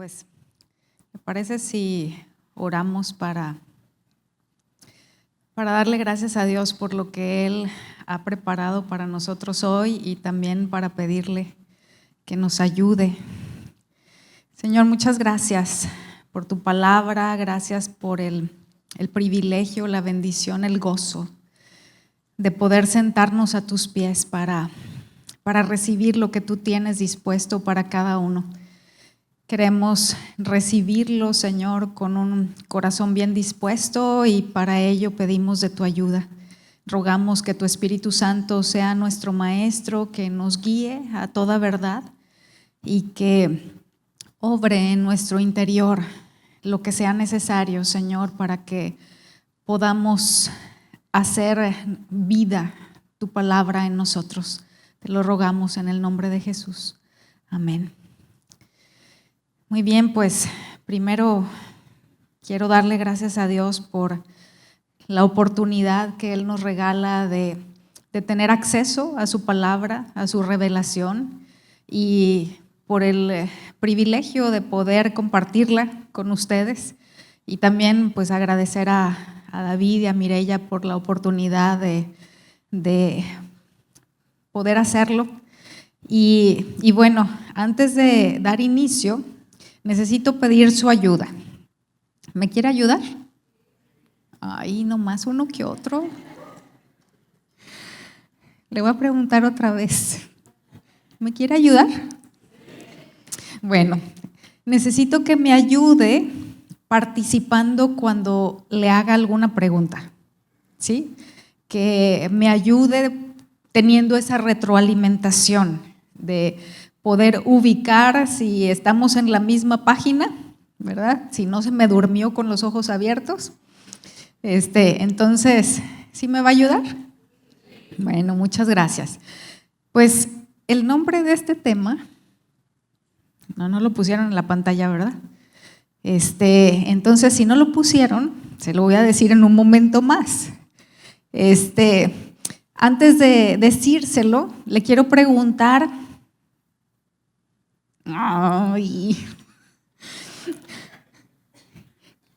pues, ¿me parece si oramos para darle gracias a Dios por lo que Él ha preparado para nosotros hoy y también para pedirle que nos ayude? Señor, muchas gracias por tu palabra, gracias por el privilegio, la bendición, el gozo de poder sentarnos a tus pies para recibir lo que tú tienes dispuesto para cada uno. Queremos recibirlo, Señor, con un corazón bien dispuesto y para ello pedimos de tu ayuda. Rogamos que tu Espíritu Santo sea nuestro maestro, que nos guíe a toda verdad y que obre en nuestro interior lo que sea necesario, Señor, para que podamos hacer vida tu palabra en nosotros. Te lo rogamos en el nombre de Jesús. Amén. Muy bien, pues primero quiero darle gracias a Dios por la oportunidad que Él nos regala de tener acceso a su palabra, a su revelación y por el privilegio de poder compartirla con ustedes y también pues agradecer a David y a Mireya por la oportunidad de poder hacerlo. Y bueno, antes de dar inicio, necesito pedir su ayuda. ¿Me quiere ayudar? Ay, nomás uno que otro. Le voy a preguntar otra vez. ¿Me quiere ayudar? Bueno, necesito que me ayude participando cuando le haga alguna pregunta, ¿sí? Que me ayude teniendo esa retroalimentación de poder ubicar si estamos en la misma página, ¿verdad? Si no se me durmió con los ojos abiertos. Entonces, ¿sí me va a ayudar? Bueno, muchas gracias. Pues el nombre de este tema, no lo pusieron en la pantalla, ¿verdad? Entonces, si no lo pusieron, se lo voy a decir en un momento más. Antes de decírselo, le quiero preguntar.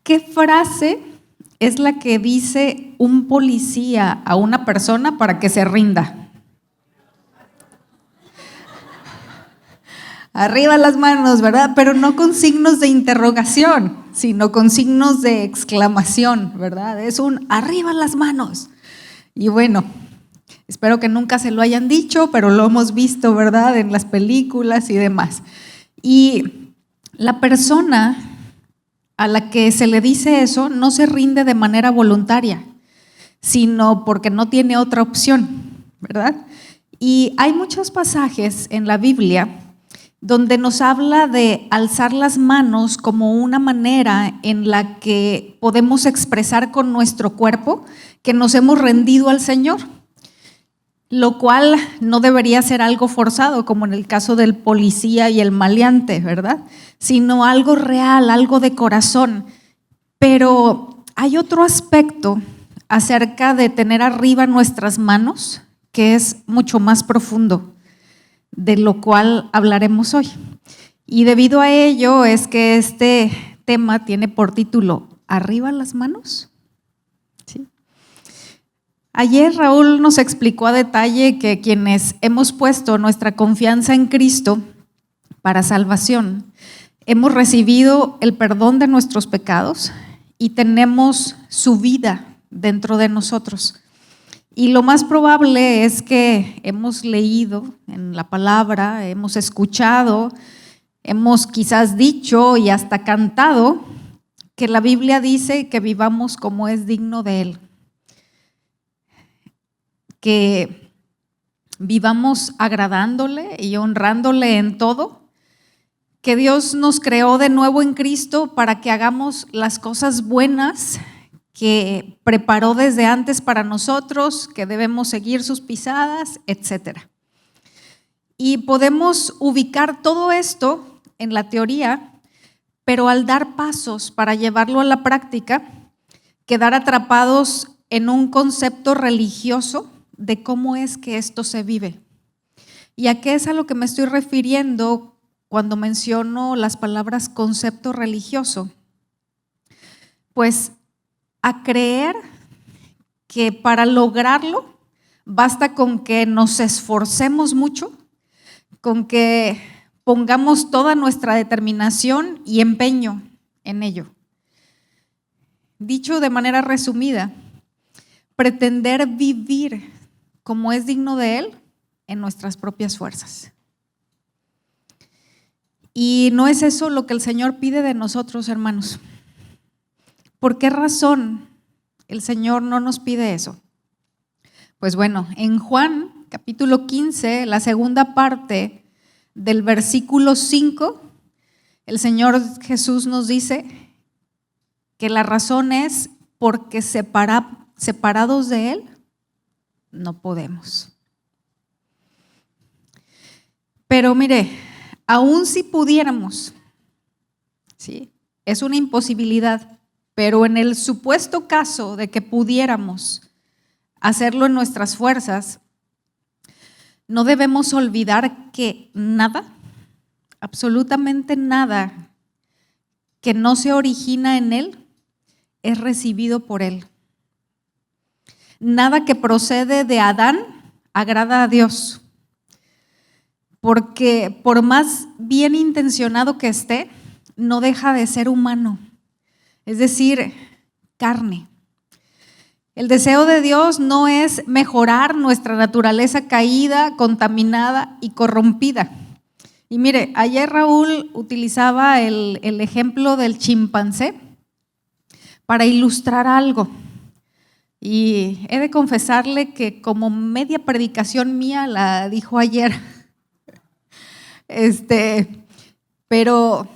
¿Qué frase es la que dice un policía a una persona para que se rinda? Arriba las manos, ¿verdad? Pero no con signos de interrogación, sino con signos de exclamación, ¿verdad? Es un arriba las manos. Y bueno, espero que nunca se lo hayan dicho, pero lo hemos visto, ¿verdad? En las películas y demás. Y la persona a la que se le dice eso no se rinde de manera voluntaria, sino porque no tiene otra opción, ¿verdad? Y hay muchos pasajes en la Biblia donde nos habla de alzar las manos como una manera en la que podemos expresar con nuestro cuerpo que nos hemos rendido al Señor, lo cual no debería ser algo forzado, como en el caso del policía y el maleante, ¿verdad? Sino algo real, algo de corazón. Pero hay otro aspecto acerca de tener arriba nuestras manos que es mucho más profundo, de lo cual hablaremos hoy. Y debido a ello es que este tema tiene por título ¿Arriba las manos? ¿Sí? Ayer Raúl nos explicó a detalle que quienes hemos puesto nuestra confianza en Cristo para salvación, hemos recibido el perdón de nuestros pecados y tenemos su vida dentro de nosotros. Y lo más probable es que hemos leído en la palabra, hemos escuchado, hemos quizás dicho y hasta cantado que la Biblia dice que vivamos como es digno de Él. Que vivamos agradándole y honrándole en todo, que Dios nos creó de nuevo en Cristo para que hagamos las cosas buenas que preparó desde antes para nosotros, que debemos seguir sus pisadas, etc. Y podemos ubicar todo esto en la teoría, pero al dar pasos para llevarlo a la práctica, quedar atrapados en un concepto religioso de cómo es que esto se vive. ¿Y a qué es a lo que me estoy refiriendo cuando menciono las palabras concepto religioso, pues a creer que para lograrlo basta con que nos esforcemos mucho, con que pongamos toda nuestra determinación y empeño en ello. Dicho de manera resumida, pretender vivir como es digno de Él en nuestras propias fuerzas. Y no es eso lo que el Señor pide de nosotros, hermanos. ¿Por qué razón el Señor no nos pide eso? Pues bueno, en Juan capítulo 15, la segunda parte del versículo 5, el Señor Jesús nos dice que la razón es porque separados de Él no podemos. Pero mire, aún si pudiéramos, ¿sí? Es una imposibilidad, pero en el supuesto caso de que pudiéramos hacerlo en nuestras fuerzas, no debemos olvidar que nada, absolutamente nada que no se origina en Él es recibido por Él. Nada que procede de Adán agrada a Dios, porque por más bien intencionado que esté, no deja de ser humano, es decir, carne. El deseo de Dios no es mejorar nuestra naturaleza caída, contaminada y corrompida. Y mire, ayer Raúl utilizaba el ejemplo del chimpancé para ilustrar algo. Y he de confesarle que como media predicación mía la dijo ayer. Pero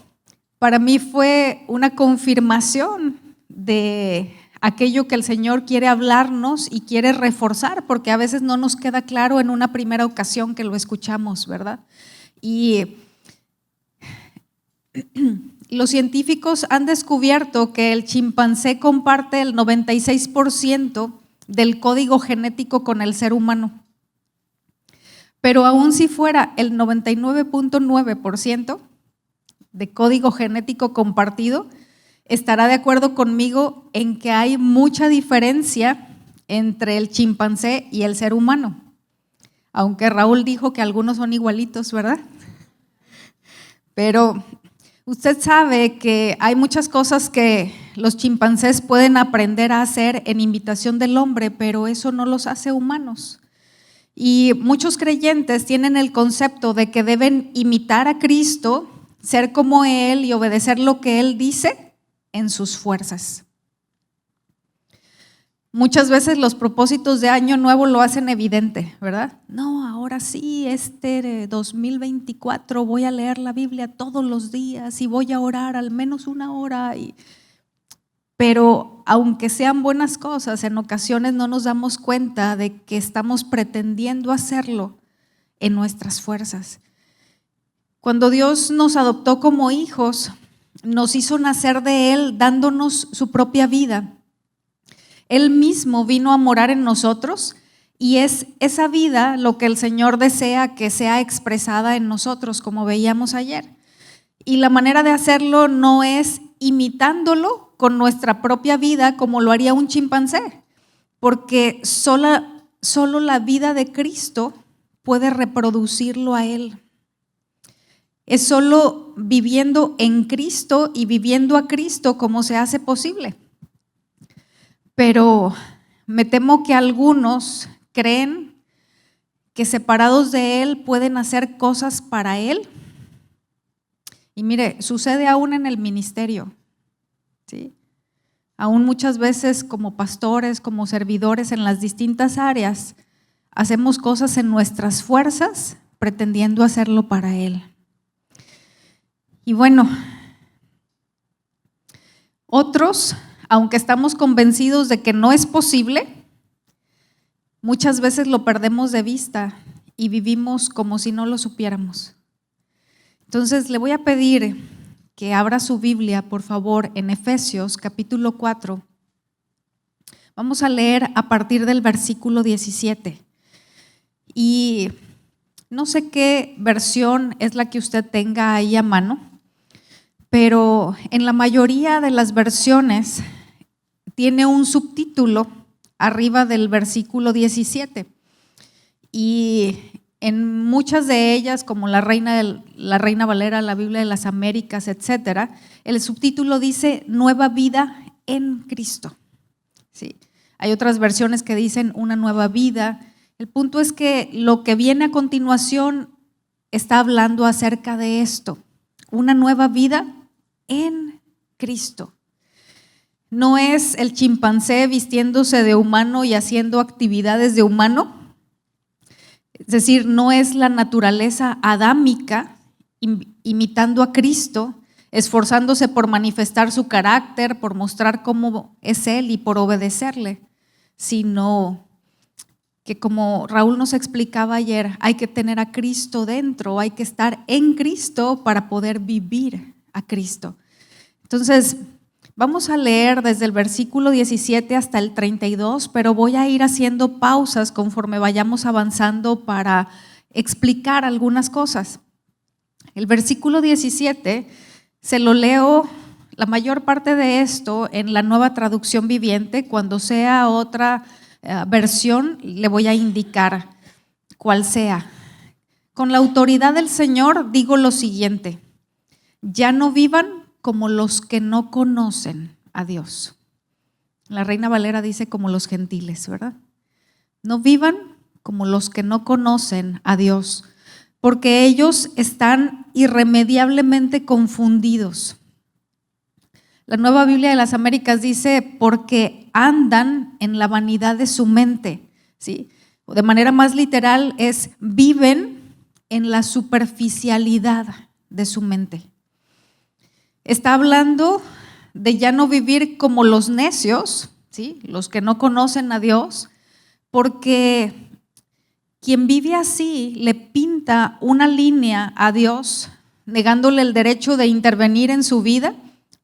para mí fue una confirmación de aquello que el Señor quiere hablarnos y quiere reforzar, porque a veces no nos queda claro en una primera ocasión que lo escuchamos, ¿verdad? Y los científicos han descubierto que el chimpancé comparte el 96% del código genético con el ser humano. Pero aún si fuera el 99.9% de código genético compartido, estará de acuerdo conmigo en que hay mucha diferencia entre el chimpancé y el ser humano. Aunque Raúl dijo que algunos son igualitos, ¿verdad? Pero usted sabe que hay muchas cosas que los chimpancés pueden aprender a hacer en imitación del hombre, pero eso no los hace humanos. Y muchos creyentes tienen el concepto de que deben imitar a Cristo, ser como Él y obedecer lo que Él dice en sus fuerzas. Muchas veces los propósitos de año nuevo lo hacen evidente, ¿verdad? No, ahora sí, 2024 voy a leer la Biblia todos los días y voy a orar al menos una hora. Pero aunque sean buenas cosas, en ocasiones no nos damos cuenta de que estamos pretendiendo hacerlo en nuestras fuerzas. Cuando Dios nos adoptó como hijos, nos hizo nacer de Él dándonos su propia vida. Él mismo vino a morar en nosotros y es esa vida lo que el Señor desea que sea expresada en nosotros, como veíamos ayer. Y la manera de hacerlo no es imitándolo con nuestra propia vida como lo haría un chimpancé, porque solo la vida de Cristo puede reproducirlo a Él. Es solo viviendo en Cristo y viviendo a Cristo como se hace posible. Pero me temo que algunos creen que separados de Él pueden hacer cosas para Él. Y mire, sucede aún en el ministerio, ¿sí? Aún muchas veces como pastores, como servidores en las distintas áreas, hacemos cosas en nuestras fuerzas pretendiendo hacerlo para Él. Y bueno, otros, aunque estamos convencidos de que no es posible, muchas veces lo perdemos de vista y vivimos como si no lo supiéramos. Entonces le voy a pedir que abra su Biblia, por favor, en Efesios capítulo 4. Vamos a leer a partir del versículo 17. Y No sé qué versión es la que usted tenga ahí a mano, pero en la mayoría de las versiones tiene un subtítulo arriba del versículo 17. Y en muchas de ellas, como la Reina Valera, la Biblia de las Américas, etcétera, el subtítulo dice Nueva vida en Cristo. Sí. Hay otras versiones que dicen una nueva vida. El punto es que lo que viene a continuación está hablando acerca de esto, una nueva vida en Cristo. No es el chimpancé vistiéndose de humano y haciendo actividades de humano. Es decir, no es la naturaleza adámica imitando a Cristo, esforzándose por manifestar su carácter, por mostrar cómo es Él y por obedecerle, sino que, como Raúl nos explicaba ayer, hay que tener a Cristo dentro, hay que estar en Cristo para poder vivir a Cristo. Entonces, vamos a leer desde el versículo 17 hasta el 32, pero voy a ir haciendo pausas conforme vayamos avanzando para explicar algunas cosas. El versículo 17 se lo leo, la mayor parte de esto, en la Nueva Traducción Viviente. Cuando sea otra versión, le voy a indicar cuál sea. Con la autoridad del Señor digo lo siguiente: ya no vivan como los que no conocen a Dios. La Reina Valera dice como los gentiles, ¿verdad? No vivan como los que no conocen a Dios, porque ellos están irremediablemente confundidos. La Nueva Biblia de las Américas dice porque andan en la vanidad de su mente, ¿sí? O de manera más literal es viven en la superficialidad de su mente. Está hablando de ya no vivir como los necios, ¿sí? Los que no conocen a Dios, porque quien vive así le pinta una línea a Dios, negándole el derecho de intervenir en su vida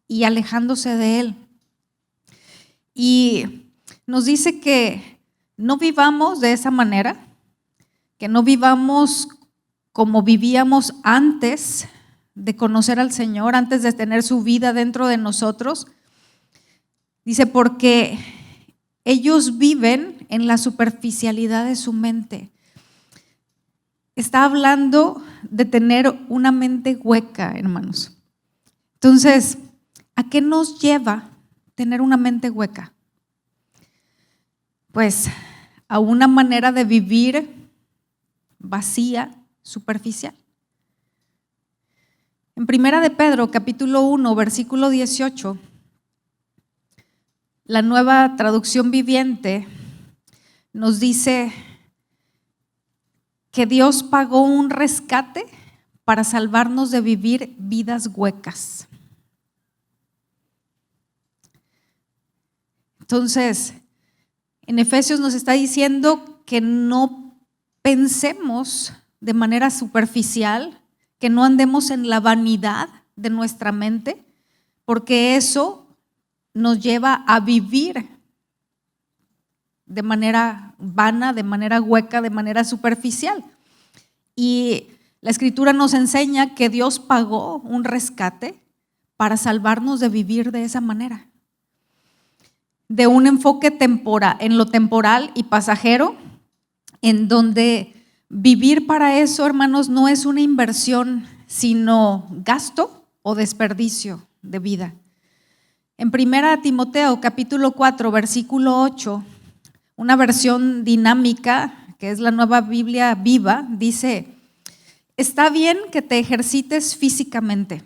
y alejándose de Él. Y nos dice que no vivamos de esa manera, que no vivamos como vivíamos antes de conocer al Señor, antes de tener su vida dentro de nosotros. Dice, porque ellos viven en la superficialidad de su mente. Está hablando de tener una mente hueca, hermanos. Entonces, ¿a qué nos lleva tener una mente hueca? Pues a una manera de vivir vacía, superficial. En Primera de Pedro, capítulo 1, versículo 18, la Nueva Traducción Viviente nos dice que Dios pagó un rescate para salvarnos de vivir vidas huecas. Entonces, en Efesios nos está diciendo que no pensemos de manera superficial, que no andemos en la vanidad de nuestra mente, porque eso nos lleva a vivir de manera vana, de manera hueca, de manera superficial. Y la Escritura nos enseña que Dios pagó un rescate para salvarnos de vivir de esa manera, de un enfoque temporal, en lo temporal y pasajero, en donde vivir para eso, hermanos, no es una inversión, sino gasto o desperdicio de vida. En 1 Timoteo, capítulo 4, versículo 8, una versión dinámica, que es la Nueva Biblia Viva, dice: está bien que te ejercites físicamente,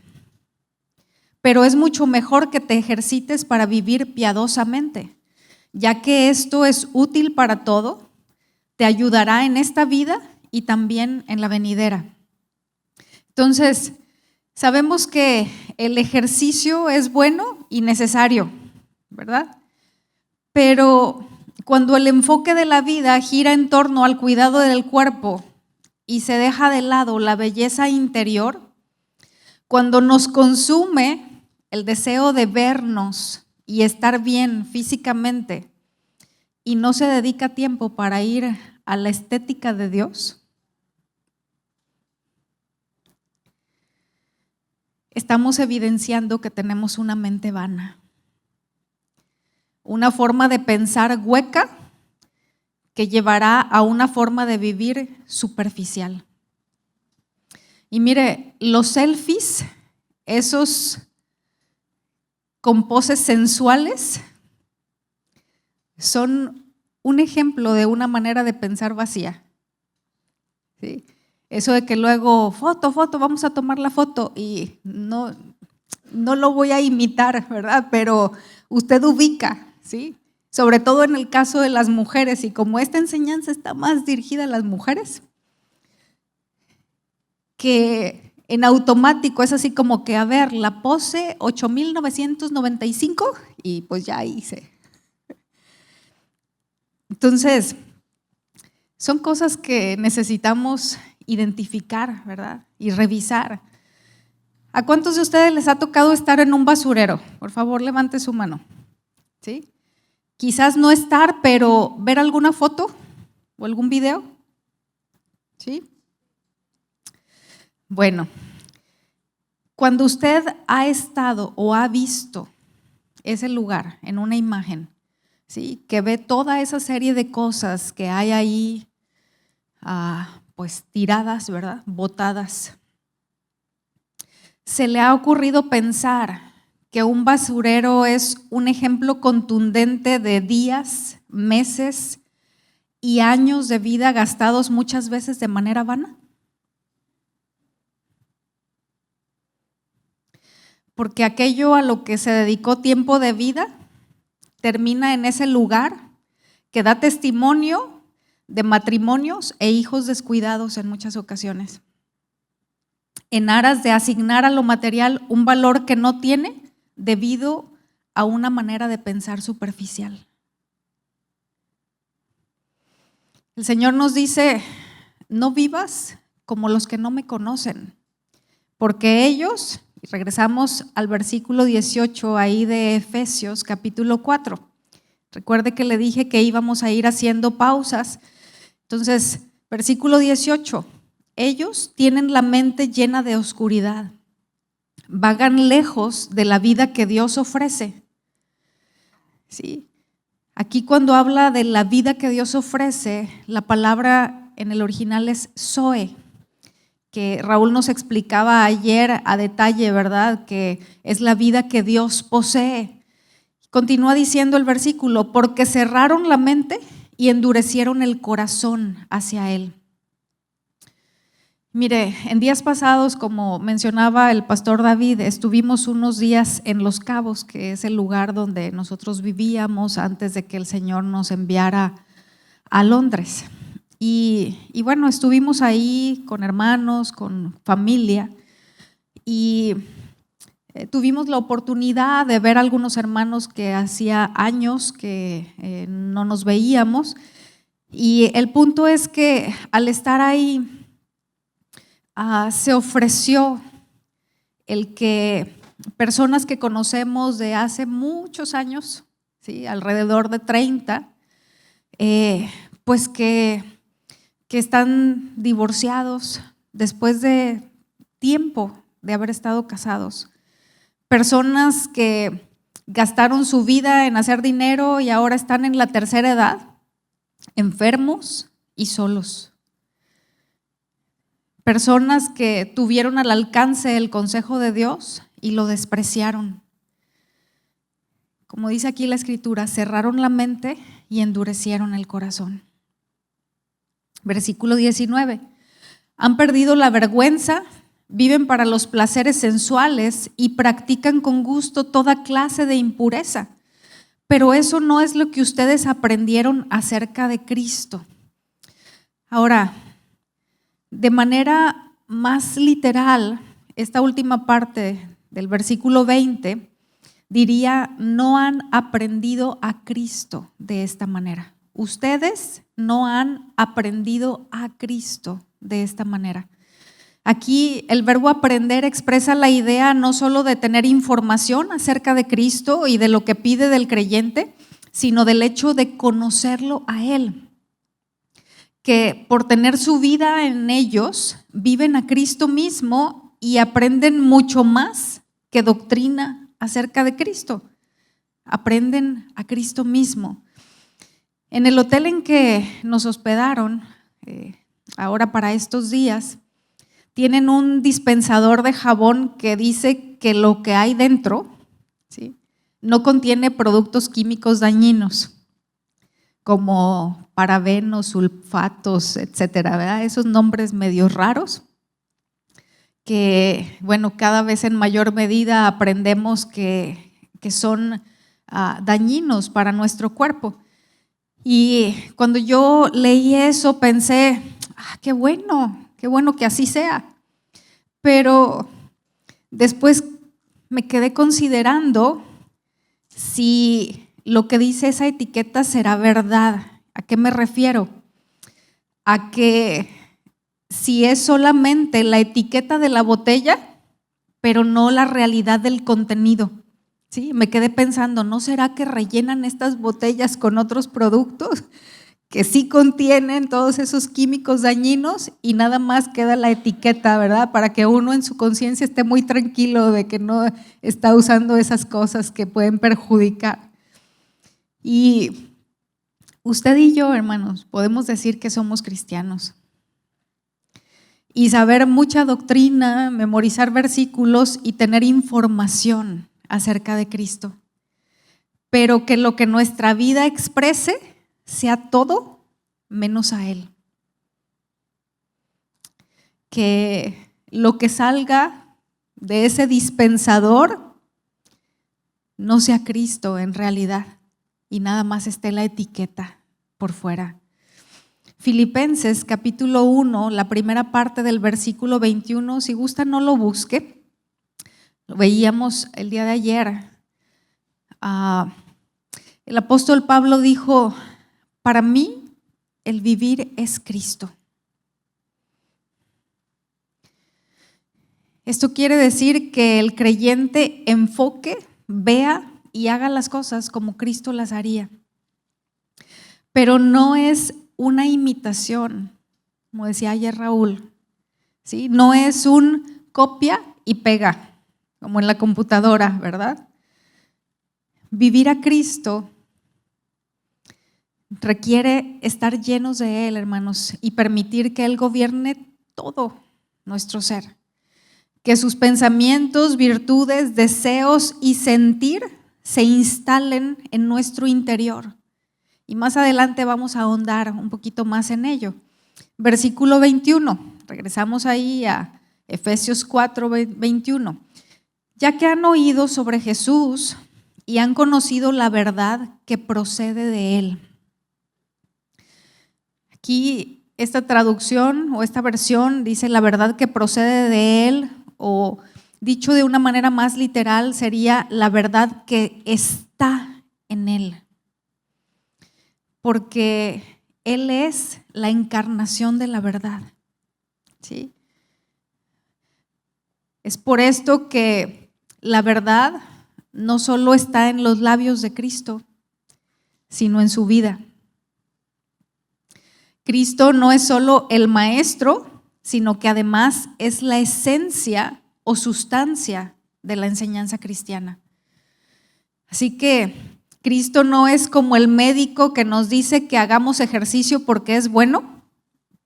pero es mucho mejor que te ejercites para vivir piadosamente, ya que esto es útil para todo. Te ayudará en esta vida y también en la venidera. Entonces, sabemos que el ejercicio es bueno y necesario, ¿verdad? Pero cuando el enfoque de la vida gira en torno al cuidado del cuerpo y se deja de lado la belleza interior, cuando nos consume el deseo de vernos y estar bien físicamente, y no se dedica tiempo para ir a la estética de Dios, estamos evidenciando que tenemos una mente vana, una forma de pensar hueca que llevará a una forma de vivir superficial. Y mire, los selfies, esos con poses sensuales, son un ejemplo de una manera de pensar vacía. ¿Sí? Eso de que luego, foto, vamos a tomar la foto, y no lo voy a imitar, ¿verdad? Pero usted ubica, ¿sí? Sobre todo en el caso de las mujeres, y como esta enseñanza está más dirigida a las mujeres, que en automático es así como que, a ver, la pose 8,995 y pues ya hice. Entonces, son cosas que necesitamos identificar, ¿verdad? Y revisar. ¿A cuántos de ustedes les ha tocado estar en un basurero? Por favor, levante su mano. ¿Sí? Quizás no estar, pero ver alguna foto o algún video. ¿Sí? Bueno, cuando usted ha estado o ha visto ese lugar en una imagen, ¿sí? Que ve toda esa serie de cosas que hay ahí, pues tiradas, ¿verdad? Botadas. ¿Se le ha ocurrido pensar que un basurero es un ejemplo contundente de días, meses y años de vida gastados muchas veces de manera vana? Porque aquello a lo que se dedicó tiempo de vida termina en ese lugar que da testimonio de matrimonios e hijos descuidados en muchas ocasiones, en aras de asignar a lo material un valor que no tiene debido a una manera de pensar superficial. El Señor nos dice, no vivas como los que no me conocen, porque ellos, y regresamos al versículo 18 ahí de Efesios capítulo 4. Recuerde que le dije que íbamos a ir haciendo pausas. Entonces, versículo 18, ellos tienen la mente llena de oscuridad, vagan lejos de la vida que Dios ofrece. ¿Sí? Aquí cuando habla de la vida que Dios ofrece, la palabra en el original es Zoe, que Raúl nos explicaba ayer a detalle, ¿verdad? Que es la vida que Dios posee. Continúa diciendo el versículo, porque cerraron la mente y endurecieron el corazón hacia Él. Mire, en días pasados, como mencionaba el pastor David, estuvimos unos días en Los Cabos, que es el lugar donde nosotros vivíamos antes de que el Señor nos enviara a Londres. Y bueno, estuvimos ahí con hermanos, con familia, y tuvimos la oportunidad de ver a algunos hermanos que hacía años que no nos veíamos. Y el punto es que al estar ahí se ofreció el que personas que conocemos de hace muchos años, ¿sí? Alrededor de 30, pues que están divorciados después de tiempo de haber estado casados. Personas que gastaron su vida en hacer dinero y ahora están en la tercera edad, enfermos y solos. Personas que tuvieron al alcance el consejo de Dios y lo despreciaron. Como dice aquí la Escritura, cerraron la mente y endurecieron el corazón. Versículo 19, han perdido la vergüenza, viven para los placeres sensuales y practican con gusto toda clase de impureza. Pero eso no es lo que ustedes aprendieron acerca de Cristo. Ahora, de manera más literal, esta última parte del versículo 20 diría, no han aprendido a Cristo de esta manera. Ustedes no han aprendido a Cristo de esta manera. Aquí el verbo aprender expresa la idea no solo de tener información acerca de Cristo y de lo que pide del creyente, sino del hecho de conocerlo a Él. Que por tener su vida en ellos, viven a Cristo mismo y aprenden mucho más que doctrina acerca de Cristo. Aprenden a Cristo mismo. En el hotel en que nos hospedaron, ahora para estos días, tienen un dispensador de jabón que dice que lo que hay dentro, ¿sí?, no contiene productos químicos dañinos, como parabenos, sulfatos, etcétera, ¿verdad? Esos nombres medio raros que, bueno, cada vez en mayor medida aprendemos que son dañinos para nuestro cuerpo. Y cuando yo leí eso pensé, qué bueno que así sea. Pero después me quedé considerando si lo que dice esa etiqueta será verdad. ¿A qué me refiero? A que si es solamente la etiqueta de la botella, pero no la realidad del contenido. ¿Sí? Me quedé pensando, ¿no será que rellenan estas botellas con otros productos que sí contienen todos esos químicos dañinos y nada más queda la etiqueta, ¿verdad? Para que uno en su conciencia esté muy tranquilo de que no está usando esas cosas que pueden perjudicar. Y usted y yo, hermanos, podemos decir que somos cristianos y saber mucha doctrina, memorizar versículos y tener información acerca de Cristo, pero que lo que nuestra vida exprese sea todo menos a Él. Que lo que salga de ese dispensador no sea Cristo en realidad y nada más esté la etiqueta por fuera. Filipenses capítulo 1, la primera parte del versículo 21, si gusta no lo busque, lo veíamos el día de ayer. El apóstol Pablo dijo, para mí el vivir es Cristo. Esto quiere decir que el creyente enfoque, vea y haga las cosas como Cristo las haría. Pero no es una imitación, como decía ayer Raúl, ¿sí? No es un copia y pega, como en la computadora, ¿verdad? Vivir a Cristo requiere estar llenos de Él, hermanos, y permitir que Él gobierne todo nuestro ser. Que sus pensamientos, virtudes, deseos y sentir se instalen en nuestro interior. Y más adelante vamos a ahondar un poquito más en ello. Versículo 21, regresamos ahí a Efesios 4, 21. Ya que han oído sobre Jesús y han conocido la verdad que procede de Él. Aquí esta traducción o esta versión dice la verdad que procede de Él, o dicho de una manera más literal sería la verdad que está en Él. Porque Él es la encarnación de la verdad, ¿sí? Es por esto que la verdad no solo está en los labios de Cristo, sino en su vida. Cristo no es solo el maestro, sino que además es la esencia o sustancia de la enseñanza cristiana. Así que Cristo no es como el médico que nos dice que hagamos ejercicio porque es bueno,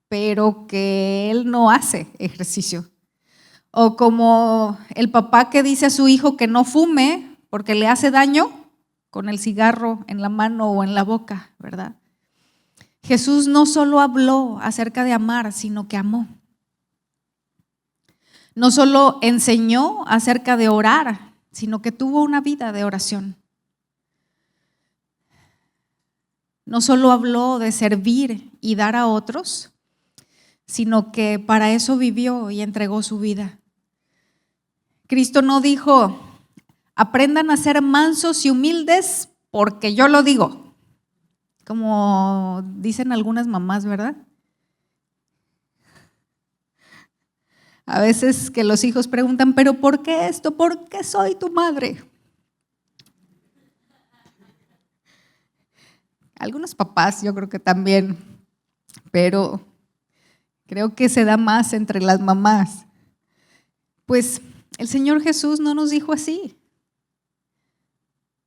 pero que Él no hace ejercicio. O como el papá que dice a su hijo que no fume porque le hace daño con el cigarro en la mano o en la boca, ¿verdad? Jesús no solo habló acerca de amar, sino que amó. No solo enseñó acerca de orar, sino que tuvo una vida de oración. No solo habló de servir y dar a otros, sino que para eso vivió y entregó su vida. Cristo no dijo, aprendan a ser mansos y humildes porque yo lo digo, como dicen algunas mamás, ¿verdad? A veces que los hijos preguntan, ¿pero por qué esto? ¿Por qué soy tu madre? Algunos papás yo creo que también, pero creo que se da más entre las mamás. Pues el Señor Jesús no nos dijo así.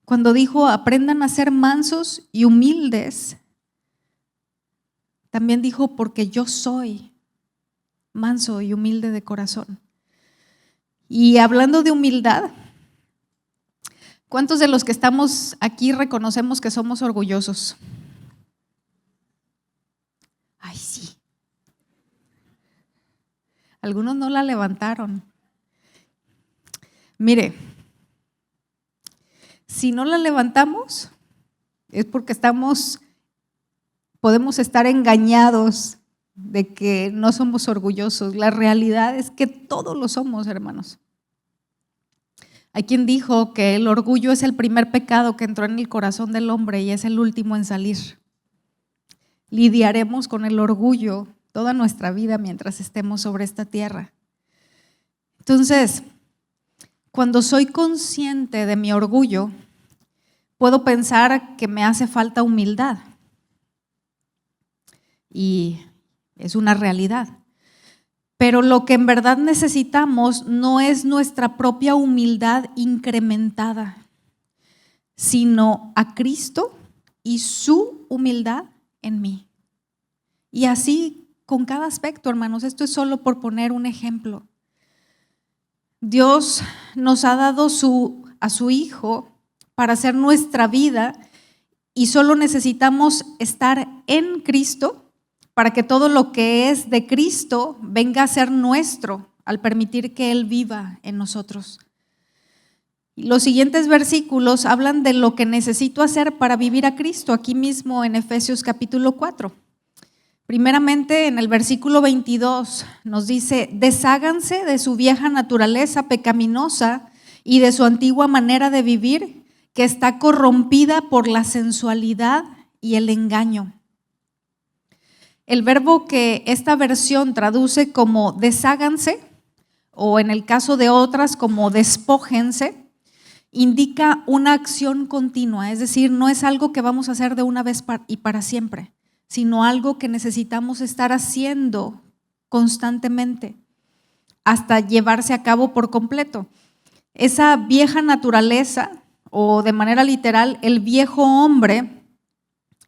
Cuando dijo, aprendan a ser mansos y humildes, también dijo, porque yo soy manso y humilde de corazón. Y hablando de humildad, ¿cuántos de los que estamos aquí reconocemos que somos orgullosos? Ay, sí. Algunos no la levantaron. Mire, si no la levantamos, es porque podemos estar engañados de que no somos orgullosos. La realidad es que todos lo somos, hermanos. Hay quien dijo que el orgullo es el primer pecado que entró en el corazón del hombre y es el último en salir. Lidiaremos con el orgullo toda nuestra vida mientras estemos sobre esta tierra. Entonces, cuando soy consciente de mi orgullo, puedo pensar que me hace falta humildad. Y es una realidad. Pero lo que en verdad necesitamos no es nuestra propia humildad incrementada, sino a Cristo y su humildad en mí. Y así con cada aspecto, hermanos. Esto es solo por poner un ejemplo. Dios nos ha dado a su Hijo para hacer nuestra vida y solo necesitamos estar en Cristo para que todo lo que es de Cristo venga a ser nuestro al permitir que Él viva en nosotros. Los siguientes versículos hablan de lo que necesito hacer para vivir a Cristo, aquí mismo en Efesios capítulo 4. Primeramente, en el versículo 22 nos dice, desháganse de su vieja naturaleza pecaminosa y de su antigua manera de vivir, que está corrompida por la sensualidad y el engaño. El verbo que esta versión traduce como desháganse, o en el caso de otras como despójense, indica una acción continua, es decir, no es algo que vamos a hacer de una vez y para siempre, sino algo que necesitamos estar haciendo constantemente hasta llevarse a cabo por completo. Esa vieja naturaleza, o de manera literal, el viejo hombre,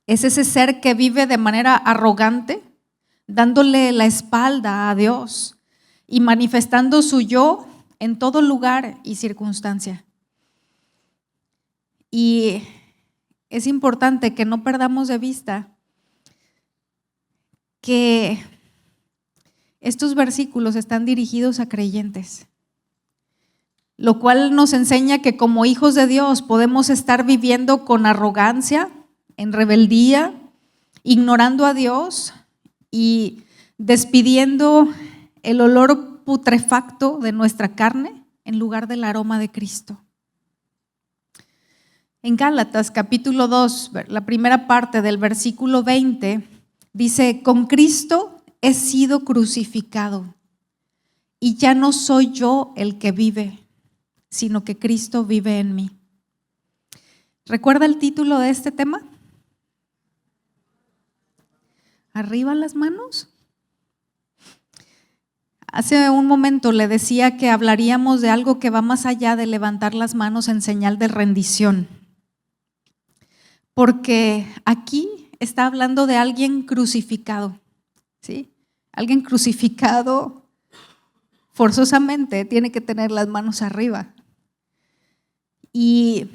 es ese ser que vive de manera arrogante, dándole la espalda a Dios y manifestando su yo en todo lugar y circunstancia. Y es importante que no perdamos de vista que estos versículos están dirigidos a creyentes, lo cual nos enseña que como hijos de Dios podemos estar viviendo con arrogancia, en rebeldía, ignorando a Dios y despidiendo el olor putrefacto de nuestra carne en lugar del aroma de Cristo. En Gálatas capítulo 2, la primera parte del versículo 20, dice, con Cristo he sido crucificado y ya no soy yo el que vive, sino que Cristo vive en mí. ¿Recuerda el título de este tema? ¿Arriba las manos? Hace un momento le decía que hablaríamos de algo que va más allá de levantar las manos en señal de rendición. Porque aquí está hablando de alguien crucificado, ¿sí? Alguien crucificado forzosamente tiene que tener las manos arriba. Y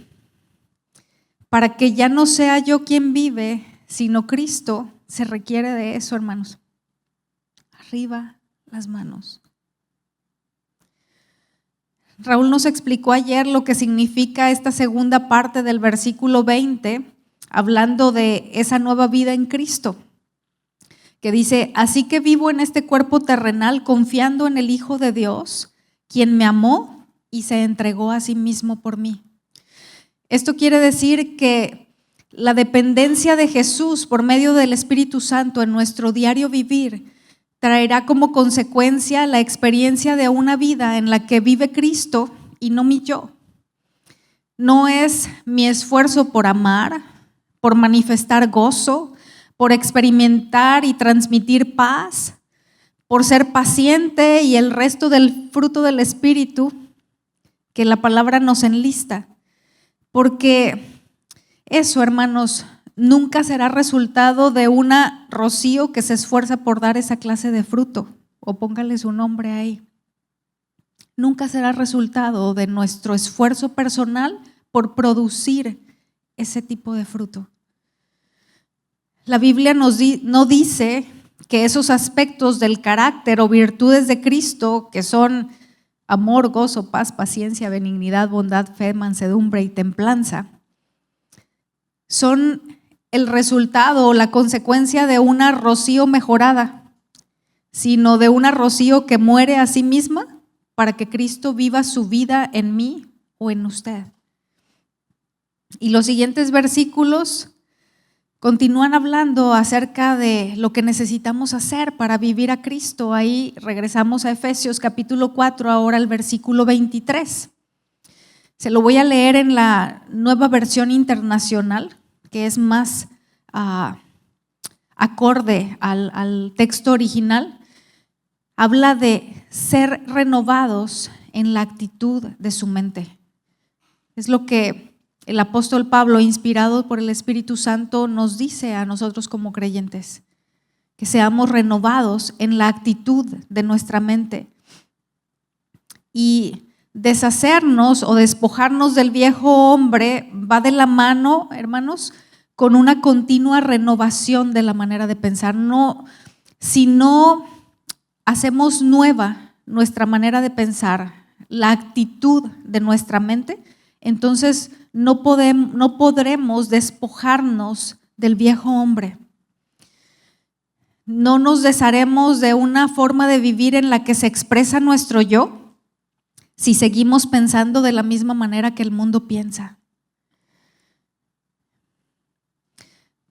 para que ya no sea yo quien vive, sino Cristo, se requiere de eso, hermanos. Arriba las manos. Raúl nos explicó ayer lo que significa esta segunda parte del versículo 20, hablando de esa nueva vida en Cristo, que dice, así que vivo en este cuerpo terrenal confiando en el Hijo de Dios, quien me amó y se entregó a sí mismo por mí. Esto quiere decir que la dependencia de Jesús por medio del Espíritu Santo en nuestro diario vivir traerá como consecuencia la experiencia de una vida en la que vive Cristo y no mi yo. No es mi esfuerzo por amar, por manifestar gozo, por experimentar y transmitir paz, por ser paciente y el resto del fruto del Espíritu que la palabra nos enlista. Porque eso, hermanos, nunca será resultado de una Rocío que se esfuerza por dar esa clase de fruto, o póngale su nombre ahí. Nunca será resultado de nuestro esfuerzo personal por producir ese tipo de fruto. La Biblia no dice que esos aspectos del carácter o virtudes de Cristo, que son amor, gozo, paz, paciencia, benignidad, bondad, fe, mansedumbre y templanza, son el resultado o la consecuencia de una Rocío mejorada, sino de una Rocío que muere a sí misma para que Cristo viva su vida en mí o en usted. Y los siguientes versículos continúan hablando acerca de lo que necesitamos hacer para vivir a Cristo. Ahí regresamos a Efesios capítulo 4, ahora al versículo 23. Se lo voy a leer en la Nueva Versión Internacional, que es más acorde al texto original. Habla de ser renovados en la actitud de su mente. Es lo que el apóstol Pablo, inspirado por el Espíritu Santo, nos dice a nosotros como creyentes, que seamos renovados en la actitud de nuestra mente. Y deshacernos o despojarnos del viejo hombre va de la mano, hermanos, con una continua renovación de la manera de pensar. Si no hacemos nueva nuestra manera de pensar, la actitud de nuestra mente, entonces no podremos despojarnos del viejo hombre. No nos desharemos de una forma de vivir en la que se expresa nuestro yo si seguimos pensando de la misma manera que el mundo piensa.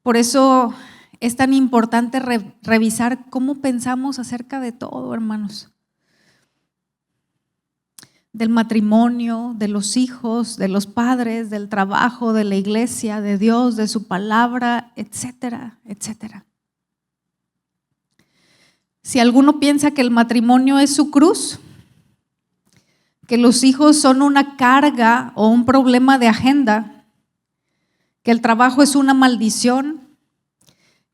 Por eso es tan importante revisar cómo pensamos acerca de todo, hermanos. Del matrimonio, de los hijos, de los padres, del trabajo, de la iglesia, de Dios, de su palabra, etcétera, etcétera. Si alguno piensa que el matrimonio es su cruz, que los hijos son una carga o un problema de agenda, que el trabajo es una maldición,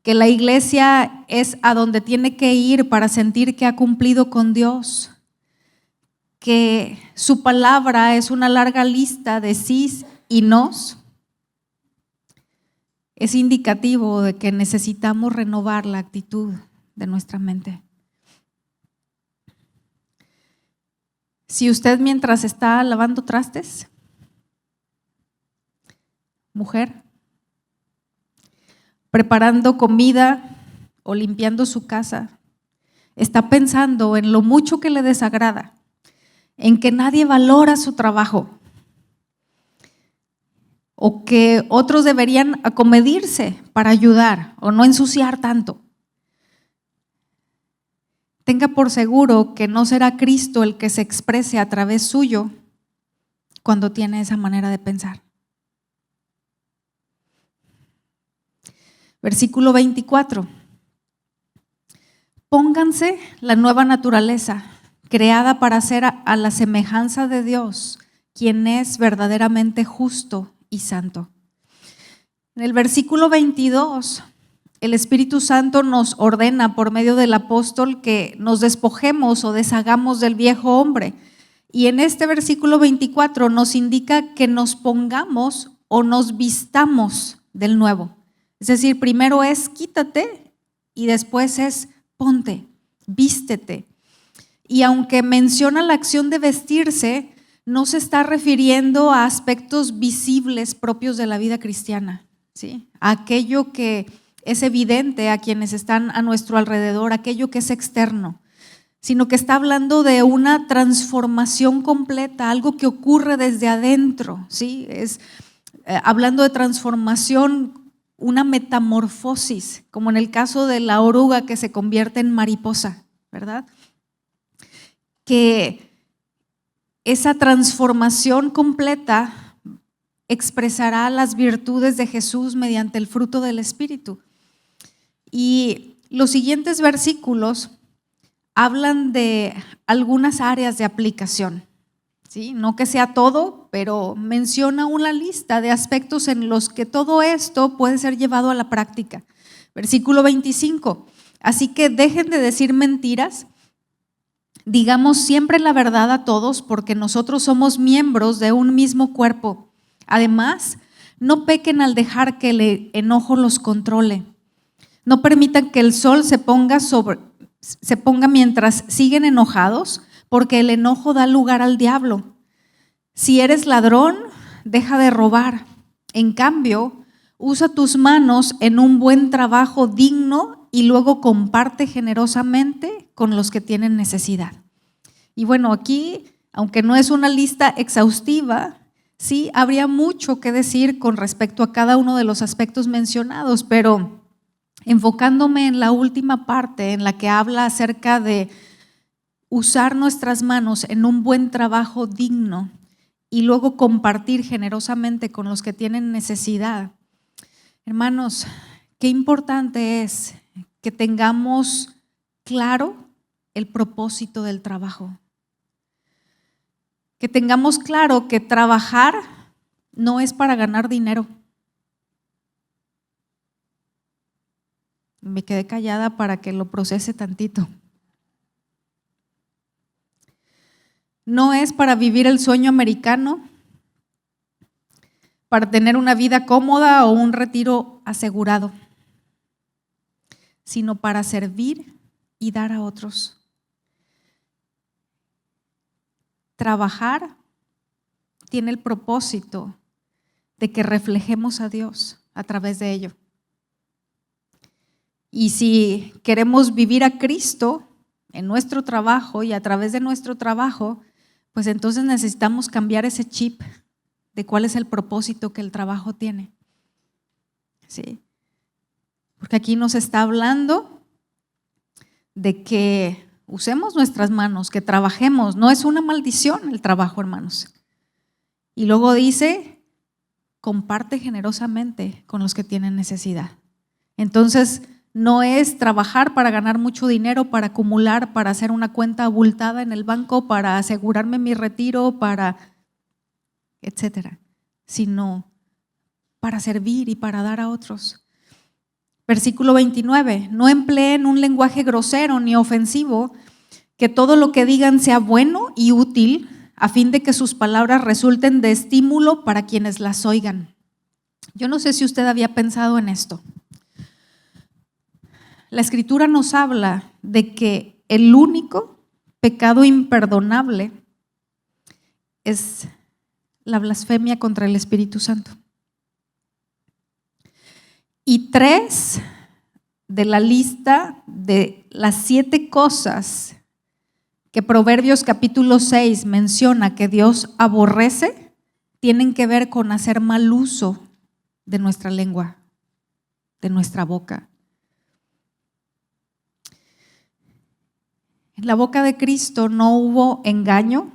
que la iglesia es a donde tiene que ir para sentir que ha cumplido con Dios, que su palabra es una larga lista de sís y nos, es indicativo de que necesitamos renovar la actitud de nuestra mente. Si usted mientras está lavando trastes, mujer, preparando comida o limpiando su casa, está pensando en lo mucho que le desagrada, en que nadie valora su trabajo o que otros deberían acomedirse para ayudar o no ensuciar tanto, tenga por seguro que no será Cristo el que se exprese a través suyo cuando tiene esa manera de pensar. Versículo 24. Pónganse la nueva naturaleza, creada para ser a la semejanza de Dios, quien es verdaderamente justo y santo. En el versículo 22, el Espíritu Santo nos ordena por medio del apóstol que nos despojemos o deshagamos del viejo hombre. Y en este versículo 24 nos indica que nos pongamos o nos vistamos del nuevo. Es decir, primero es quítate y después es ponte, vístete. Y aunque menciona la acción de vestirse, no se está refiriendo a aspectos visibles propios de la vida cristiana, ¿sí? A aquello que es evidente a quienes están a nuestro alrededor, aquello que es externo, sino que está hablando de una transformación completa, algo que ocurre desde adentro, ¿sí? Es hablando de transformación, una metamorfosis, como en el caso de la oruga que se convierte en mariposa, ¿verdad? Que esa transformación completa expresará las virtudes de Jesús mediante el fruto del Espíritu. Y los siguientes versículos hablan de algunas áreas de aplicación, ¿sí? No que sea todo, pero menciona una lista de aspectos en los que todo esto puede ser llevado a la práctica. Versículo 25, así que dejen de decir mentiras, digamos siempre la verdad a todos, porque nosotros somos miembros de un mismo cuerpo. Además, no pequen al dejar que el enojo los controle. No permitan que el sol se ponga mientras siguen enojados, porque el enojo da lugar al diablo. Si eres ladrón, deja de robar. En cambio, usa tus manos en un buen trabajo digno y luego comparte generosamente con los que tienen necesidad. Y bueno, aquí, aunque no es una lista exhaustiva, sí habría mucho que decir con respecto a cada uno de los aspectos mencionados, pero enfocándome en la última parte en la que habla acerca de usar nuestras manos en un buen trabajo digno y luego compartir generosamente con los que tienen necesidad. Hermanos, qué importante es que tengamos claro el propósito del trabajo. Que tengamos claro que trabajar no es para ganar dinero. Me quedé callada para que lo procese tantito. No es para vivir el sueño americano, para tener una vida cómoda o un retiro asegurado, sino para servir y dar a otros. Trabajar tiene el propósito de que reflejemos a Dios a través de ello. Y si queremos vivir a Cristo en nuestro trabajo y a través de nuestro trabajo, pues entonces necesitamos cambiar ese chip de cuál es el propósito que el trabajo tiene. ¿Sí? Porque aquí nos está hablando de que usemos nuestras manos, que trabajemos. No es una maldición el trabajo, hermanos. Y luego dice, comparte generosamente con los que tienen necesidad. Entonces, no es trabajar para ganar mucho dinero, para acumular, para hacer una cuenta abultada en el banco, para asegurarme mi retiro, para etcétera, sino para servir y para dar a otros. Versículo 29, no empleen un lenguaje grosero ni ofensivo, que todo lo que digan sea bueno y útil, a fin de que sus palabras resulten de estímulo para quienes las oigan. Yo no sé si usted había pensado en esto. La Escritura nos habla de que el único pecado imperdonable es la blasfemia contra el Espíritu Santo. Y 3 de la lista de las 7 cosas que Proverbios capítulo 6 menciona que Dios aborrece, tienen que ver con hacer mal uso de nuestra lengua, de nuestra boca. En la boca de Cristo no hubo engaño,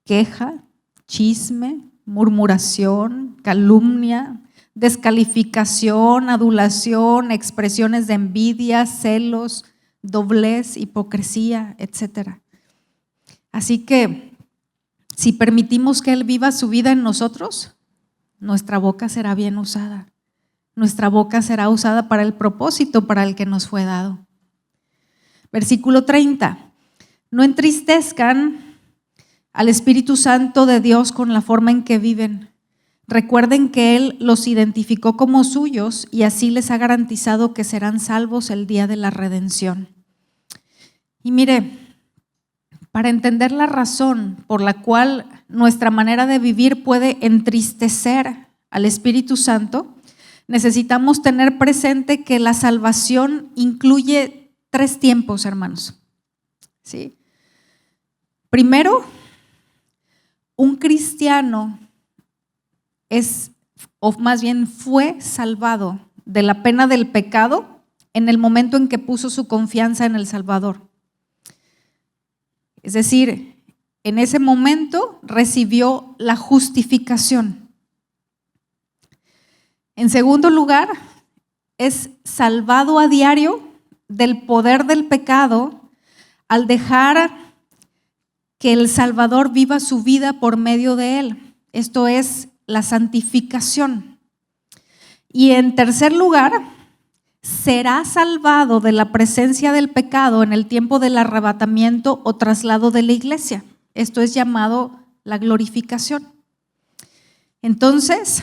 queja, chisme, murmuración, calumnia, descalificación, adulación, expresiones de envidia, celos, doblez, hipocresía, etc. Así que si permitimos que Él viva su vida en nosotros, nuestra boca será bien usada. Nuestra boca será usada para el propósito para el que nos fue dado. Versículo 30. No entristezcan al Espíritu Santo de Dios con la forma en que viven. Recuerden que Él los identificó como suyos y así les ha garantizado que serán salvos el día de la redención. Y mire, para entender la razón por la cual nuestra manera de vivir puede entristecer al Espíritu Santo, necesitamos tener presente que la salvación incluye 3 tiempos, hermanos. ¿Sí? Primero, un cristiano fue salvado de la pena del pecado en el momento en que puso su confianza en el Salvador. Es decir, en ese momento recibió la justificación. En segundo lugar, es salvado a diario del poder del pecado al dejar que el Salvador viva su vida por medio de él. Esto es la santificación. Y en tercer lugar, será salvado de la presencia del pecado en el tiempo del arrebatamiento o traslado de la iglesia. Esto es llamado la glorificación. Entonces,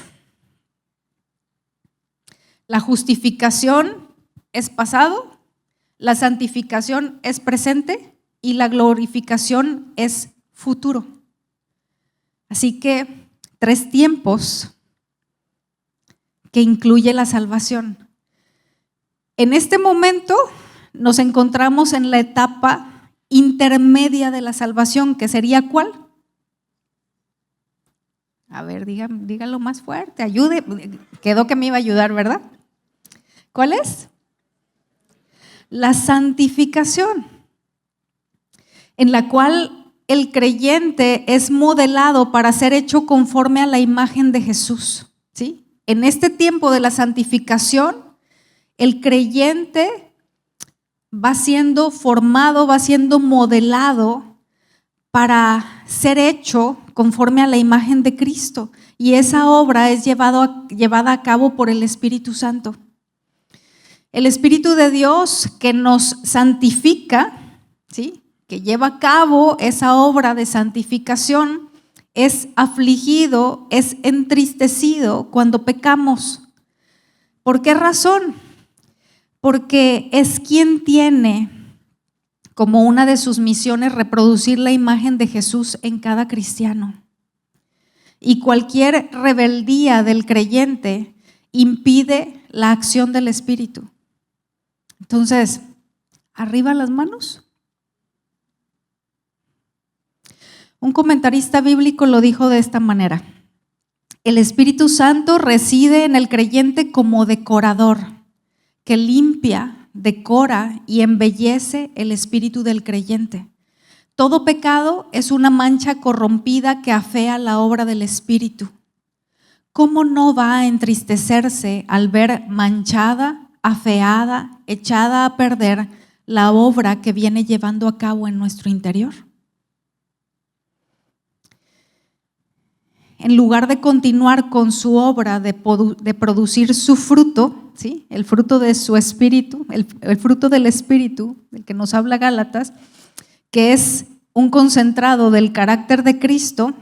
la justificación es pasado, la santificación es presente y la glorificación es futuro. Así que 3 tiempos que incluye la salvación. En este momento nos encontramos en la etapa intermedia de la salvación, que sería ¿cuál? A ver, dígalo más fuerte, ayude. Quedó que me iba a ayudar, ¿verdad? ¿Cuál es? La santificación, en la cual el creyente es modelado para ser hecho conforme a la imagen de Jesús, ¿sí? En este tiempo de la santificación, el creyente va siendo formado, va siendo modelado para ser hecho conforme a la imagen de Cristo. Y esa obra es llevada a cabo por el Espíritu Santo. El Espíritu de Dios que nos santifica, ¿sí?, que lleva a cabo esa obra de santificación, es afligido, es entristecido cuando pecamos. ¿Por qué razón? Porque es quien tiene como una de sus misiones reproducir la imagen de Jesús en cada cristiano. Y cualquier rebeldía del creyente impide la acción del Espíritu. Entonces, arriba las manos. Un comentarista bíblico lo dijo de esta manera: el Espíritu Santo reside en el creyente como decorador, que limpia, decora y embellece el espíritu del creyente. Todo pecado es una mancha corrompida que afea la obra del Espíritu. ¿Cómo no va a entristecerse al ver manchada, afeada, echada a perder la obra que viene llevando a cabo en nuestro interior? En lugar de continuar con su obra de producir su fruto, ¿sí?, el fruto de su espíritu, el fruto del Espíritu, del que nos habla Gálatas, que es un concentrado del carácter de Cristo,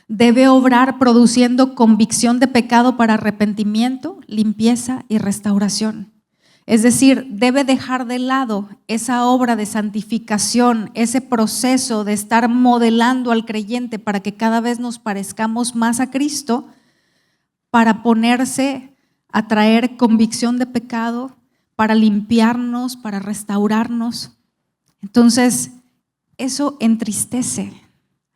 debe obrar produciendo convicción de pecado para arrepentimiento, limpieza y restauración. Es decir, debe dejar de lado esa obra de santificación, ese proceso de estar modelando al creyente para que cada vez nos parezcamos más a Cristo, para ponerse a traer convicción de pecado, para limpiarnos, para restaurarnos. Entonces, eso entristece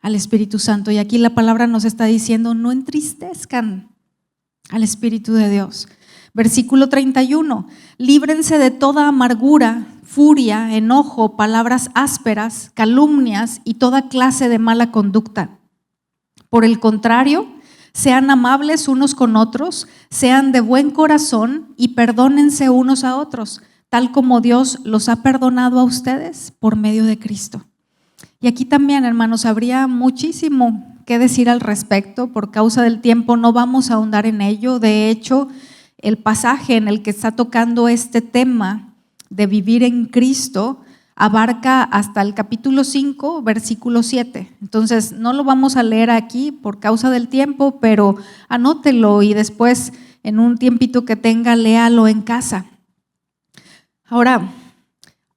al Espíritu Santo. Y aquí la palabra nos está diciendo: no entristezcan al Espíritu de Dios. Versículo 31, líbrense de toda amargura, furia, enojo, palabras ásperas, calumnias y toda clase de mala conducta. Por el contrario, sean amables unos con otros, sean de buen corazón y perdónense unos a otros, tal como Dios los ha perdonado a ustedes por medio de Cristo. Y aquí también, hermanos, habría muchísimo que decir al respecto. Por causa del tiempo no vamos a ahondar en ello. De hecho, el pasaje en el que está tocando este tema de vivir en Cristo abarca hasta el capítulo 5, versículo 7. Entonces, no lo vamos a leer aquí por causa del tiempo, pero anótelo y después, en un tiempito que tenga, léalo en casa. Ahora,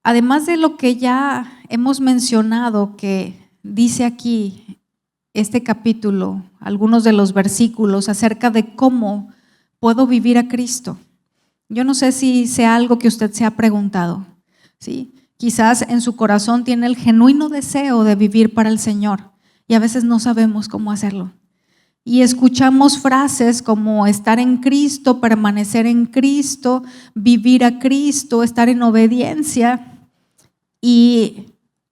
además de lo que ya hemos mencionado, que dice aquí este capítulo, algunos de los versículos acerca de cómo puedo vivir a Cristo. Yo no sé si sea algo que usted se ha preguntado, ¿sí? Quizás en su corazón tiene el genuino deseo de vivir para el Señor y a veces no sabemos cómo hacerlo. Y escuchamos frases como estar en Cristo, permanecer en Cristo, vivir a Cristo, estar en obediencia, y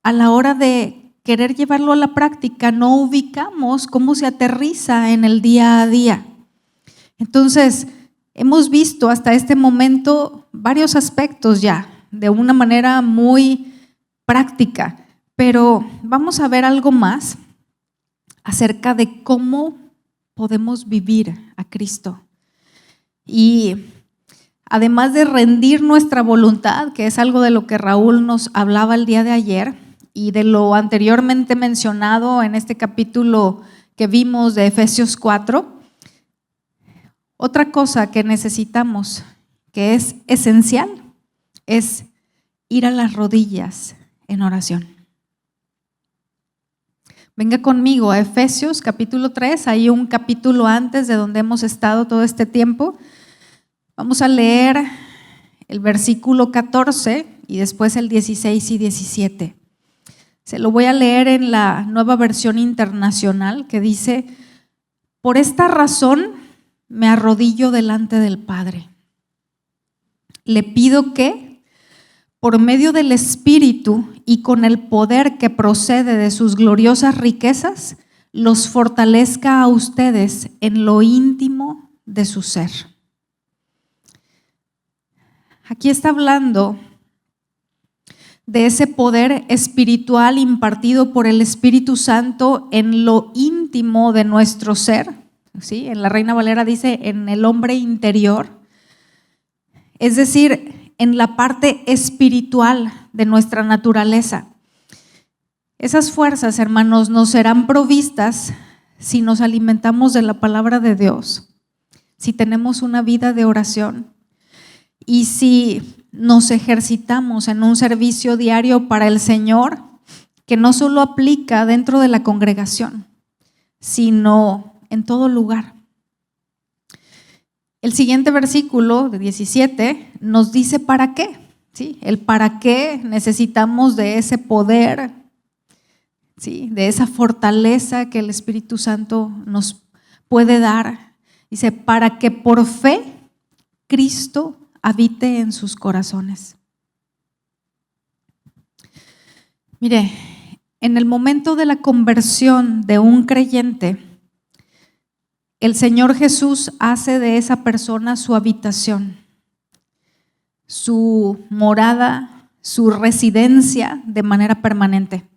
a la hora de querer llevarlo a la práctica no ubicamos cómo se aterriza en el día a día. Entonces, hemos visto hasta este momento varios aspectos ya, de una manera muy práctica. Pero vamos a ver algo más acerca de cómo podemos vivir a Cristo. Y además de rendir nuestra voluntad, que es algo de lo que Raúl nos hablaba el día de ayer, y de lo anteriormente mencionado en este capítulo que vimos de Efesios 4, otra cosa que necesitamos, que es esencial, es ir a las rodillas en oración. Venga conmigo a Efesios capítulo 3, hay un capítulo antes de donde hemos estado todo este tiempo. Vamos a leer el versículo 14 y después el 16 y 17. Se lo voy a leer en la Nueva Versión Internacional, que dice: por esta razón me arrodillo delante del Padre. Le pido que, por medio del Espíritu y con el poder que procede de sus gloriosas riquezas, los fortalezca a ustedes en lo íntimo de su ser. Aquí está hablando de ese poder espiritual impartido por el Espíritu Santo en lo íntimo de nuestro ser, ¿sí? En la Reina Valera dice en el hombre interior, es decir, en la parte espiritual de nuestra naturaleza. Esas fuerzas, hermanos, nos serán provistas si nos alimentamos de la palabra de Dios, si tenemos una vida de oración y si nos ejercitamos en un servicio diario para el Señor, que no solo aplica dentro de la congregación, sino en todo lugar. El siguiente versículo de 17 nos dice para qué, ¿sí? El para qué necesitamos de ese poder, ¿sí? De esa fortaleza que el Espíritu Santo nos puede dar. Dice, para que por fe Cristo habite en sus corazones. Mire, en el momento de la conversión de un creyente, el Señor Jesús hace de esa persona su habitación, su morada, su residencia de manera permanente.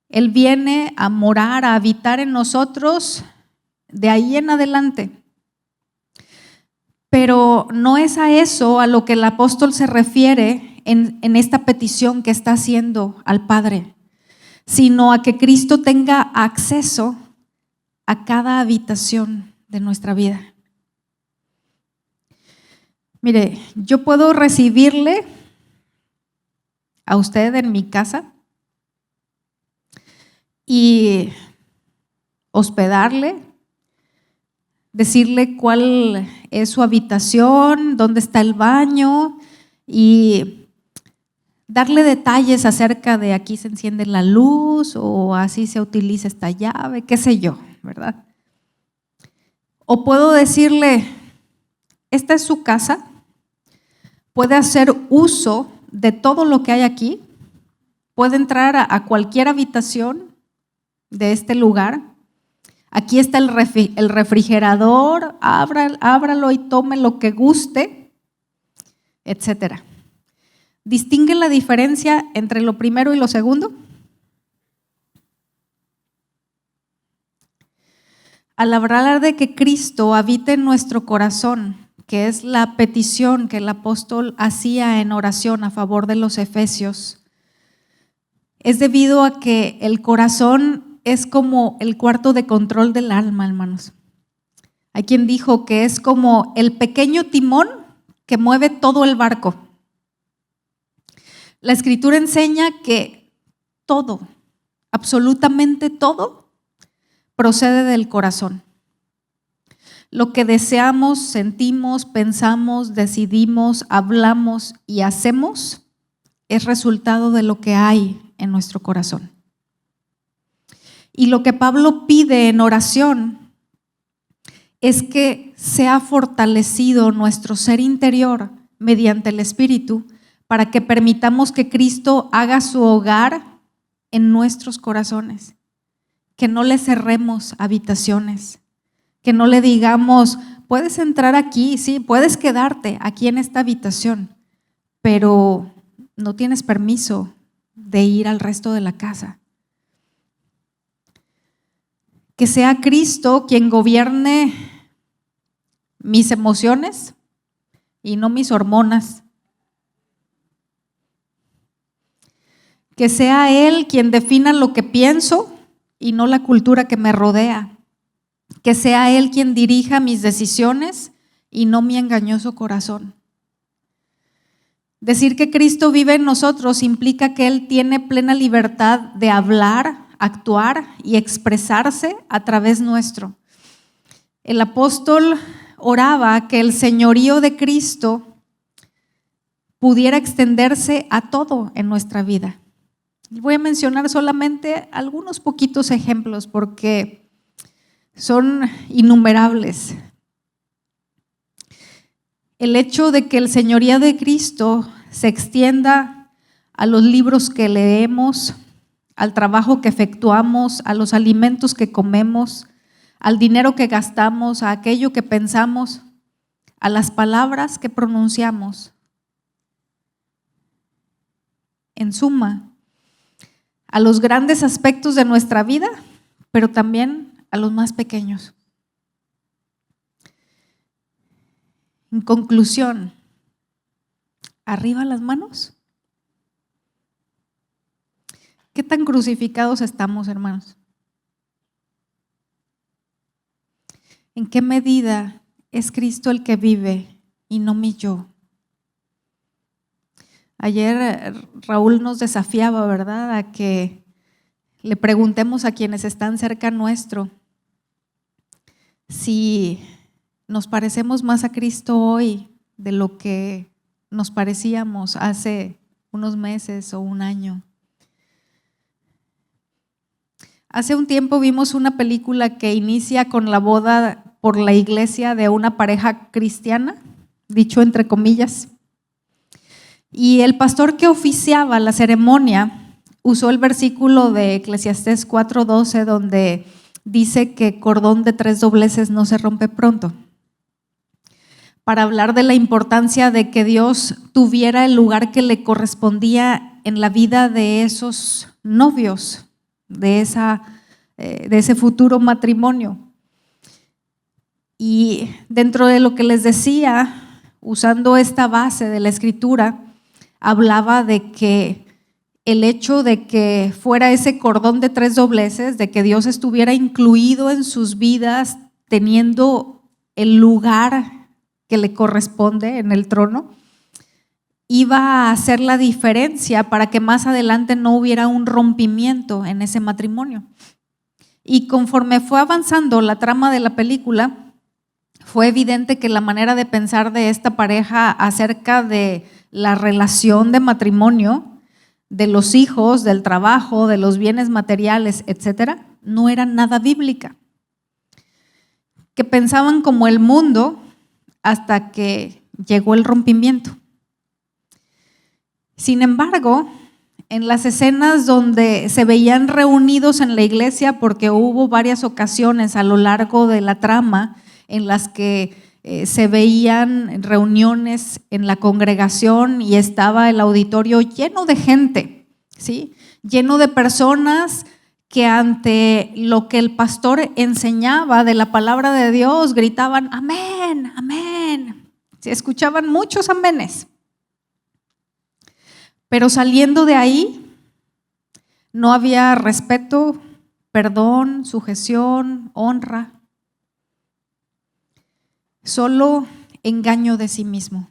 Él viene a morar, a habitar en nosotros de ahí en adelante. Pero no es a eso a lo que el apóstol se refiere en esta petición que está haciendo al Padre, sino a que Cristo tenga acceso a cada habitación de nuestra vida. Mire, yo puedo recibirle a usted en mi casa y hospedarle, decirle cuál es su habitación, dónde está el baño y darle detalles acerca de aquí se enciende la luz o así se utiliza esta llave, qué sé yo, ¿verdad? O puedo decirle, esta es su casa, puede hacer uso de todo lo que hay aquí, puede entrar a cualquier habitación de este lugar. Aquí está el refrigerador, ábralo y tome lo que guste, etc. ¿Distingue la diferencia entre lo primero y lo segundo? Al hablar de que Cristo habite en nuestro corazón, que es la petición que el apóstol hacía en oración a favor de los efesios, es debido a que el corazón es como el cuarto de control del alma, hermanos. Hay quien dijo que es como el pequeño timón que mueve todo el barco. La Escritura enseña que todo, absolutamente todo, procede del corazón. Lo que deseamos, sentimos, pensamos, decidimos, hablamos y hacemos es resultado de lo que hay en nuestro corazón. Y lo que Pablo pide en oración es que sea fortalecido nuestro ser interior mediante el Espíritu para que permitamos que Cristo haga su hogar en nuestros corazones, que no le cerremos habitaciones, que no le digamos, puedes entrar aquí, sí, puedes quedarte aquí en esta habitación, pero no tienes permiso de ir al resto de la casa. Que sea Cristo quien gobierne mis emociones y no mis hormonas. Que sea Él quien defina lo que pienso y no la cultura que me rodea. Que sea Él quien dirija mis decisiones y no mi engañoso corazón. Decir que Cristo vive en nosotros implica que Él tiene plena libertad de hablar, actuar y expresarse a través nuestro. El apóstol oraba que el señorío de Cristo pudiera extenderse a todo en nuestra vida. Voy a mencionar solamente algunos poquitos ejemplos porque son innumerables. El hecho de que el señorío de Cristo se extienda a los libros que leemos, al trabajo que efectuamos, a los alimentos que comemos, al dinero que gastamos, a aquello que pensamos, a las palabras que pronunciamos. En suma, a los grandes aspectos de nuestra vida, pero también a los más pequeños. En conclusión, arriba las manos. ¿Qué tan crucificados estamos, hermanos? ¿En qué medida es Cristo el que vive y no mi yo? Ayer Raúl nos desafiaba, ¿verdad?, a que le preguntemos a quienes están cerca nuestro si nos parecemos más a Cristo hoy de lo que nos parecíamos hace unos meses o un año. Hace un tiempo vimos una película que inicia con la boda por la iglesia de una pareja cristiana, dicho entre comillas, y el pastor que oficiaba la ceremonia usó el versículo de Eclesiastés 4:12 donde dice que cordón de 3 dobleces no se rompe pronto, para hablar de la importancia de que Dios tuviera el lugar que le correspondía en la vida de esos novios, de ese futuro matrimonio. Y dentro de lo que les decía, usando esta base de la Escritura, hablaba de que el hecho de que fuera ese cordón de 3 dobleces, de que Dios estuviera incluido en sus vidas, teniendo el lugar que le corresponde en el trono, iba a hacer la diferencia para que más adelante no hubiera un rompimiento en ese matrimonio. Y conforme fue avanzando la trama de la película, fue evidente que la manera de pensar de esta pareja acerca de la relación de matrimonio, de los hijos, del trabajo, de los bienes materiales, etcétera, no era nada bíblica. Que pensaban como el mundo hasta que llegó el rompimiento. Sin embargo, en las escenas donde se veían reunidos en la iglesia, porque hubo varias ocasiones a lo largo de la trama en las que se veían reuniones en la congregación y estaba el auditorio lleno de gente, ¿sí?, lleno de personas que ante lo que el pastor enseñaba de la palabra de Dios gritaban amén, amén. Se escuchaban muchos amenes. Pero saliendo de ahí, no había respeto, perdón, sujeción, honra. Solo engaño de sí mismo.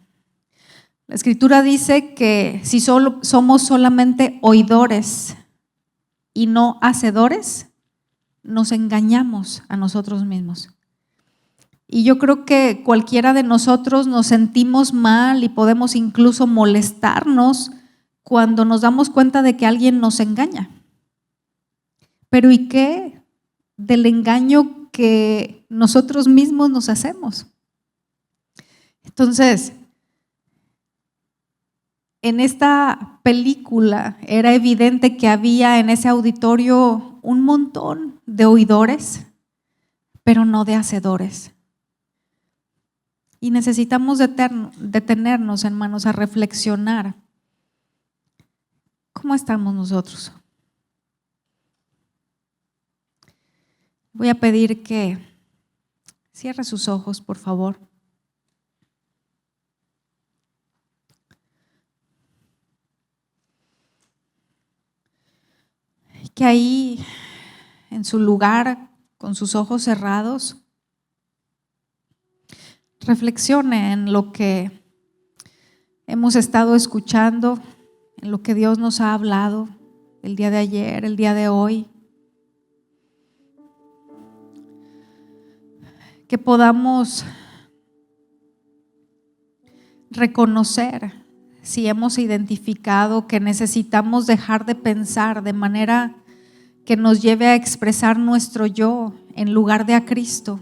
La Escritura dice que si somos solamente oidores y no hacedores, nos engañamos a nosotros mismos. Y yo creo que cualquiera de nosotros nos sentimos mal y podemos incluso molestarnos cuando nos damos cuenta de que alguien nos engaña. Pero ¿y qué del engaño que nosotros mismos nos hacemos? Entonces, en esta película era evidente que había en ese auditorio un montón de oidores, pero no de hacedores. Y necesitamos detenernos, hermanos, a reflexionar. ¿Cómo estamos nosotros? Voy a pedir que cierre sus ojos, por favor. Que ahí, en su lugar, con sus ojos cerrados, reflexione en lo que hemos estado escuchando, en lo que Dios nos ha hablado el día de ayer, el día de hoy. Que podamos reconocer si hemos identificado que necesitamos dejar de pensar de manera que nos lleve a expresar nuestro yo en lugar de a Cristo,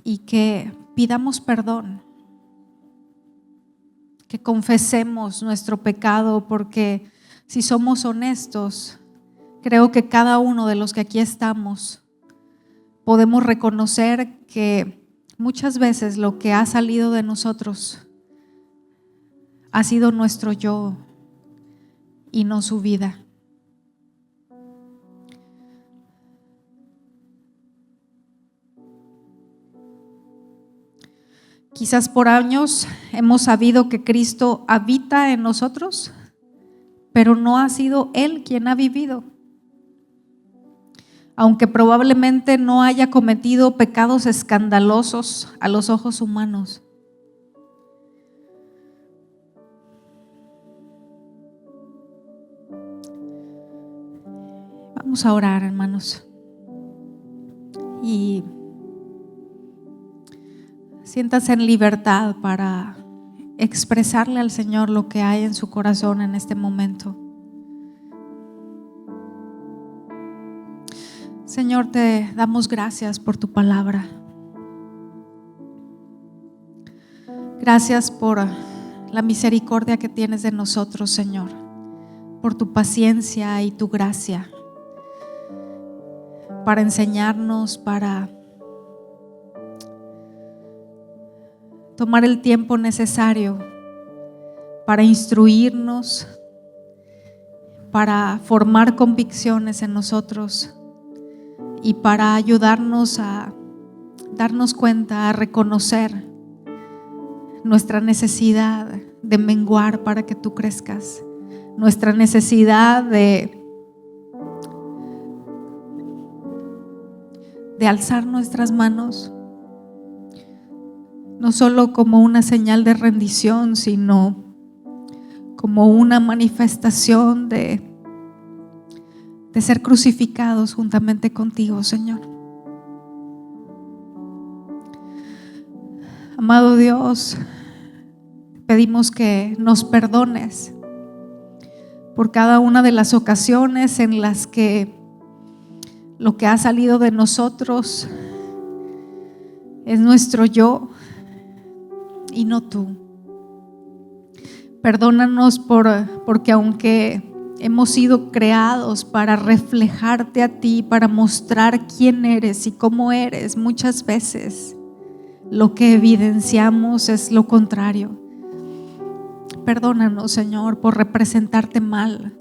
y que pidamos perdón, que confesemos nuestro pecado, porque si somos honestos, creo que cada uno de los que aquí estamos podemos reconocer que muchas veces lo que ha salido de nosotros ha sido nuestro yo y no su vida. Quizás por años hemos sabido que Cristo habita en nosotros, pero no ha sido Él quien ha vivido. Aunque probablemente no haya cometido pecados escandalosos a los ojos humanos. Vamos a orar, hermanos. Y siéntase en libertad para expresarle al Señor lo que hay en su corazón en este momento. Señor, te damos gracias por tu palabra. Gracias por la misericordia que tienes de nosotros, Señor, por tu paciencia y tu gracia para enseñarnos, para tomar el tiempo necesario para instruirnos, para formar convicciones en nosotros y para ayudarnos a darnos cuenta, a reconocer nuestra necesidad de menguar para que tú crezcas, nuestra necesidad de alzar nuestras manos, no solo como una señal de rendición, sino como una manifestación de ser crucificados juntamente contigo, Señor. Amado Dios, pedimos que nos perdones por cada una de las ocasiones en las que lo que ha salido de nosotros es nuestro yo y no tú. Perdónanos porque aunque hemos sido creados para reflejarte a ti, para mostrar quién eres y cómo eres, muchas veces lo que evidenciamos es lo contrario. Perdónanos, Señor, por representarte mal.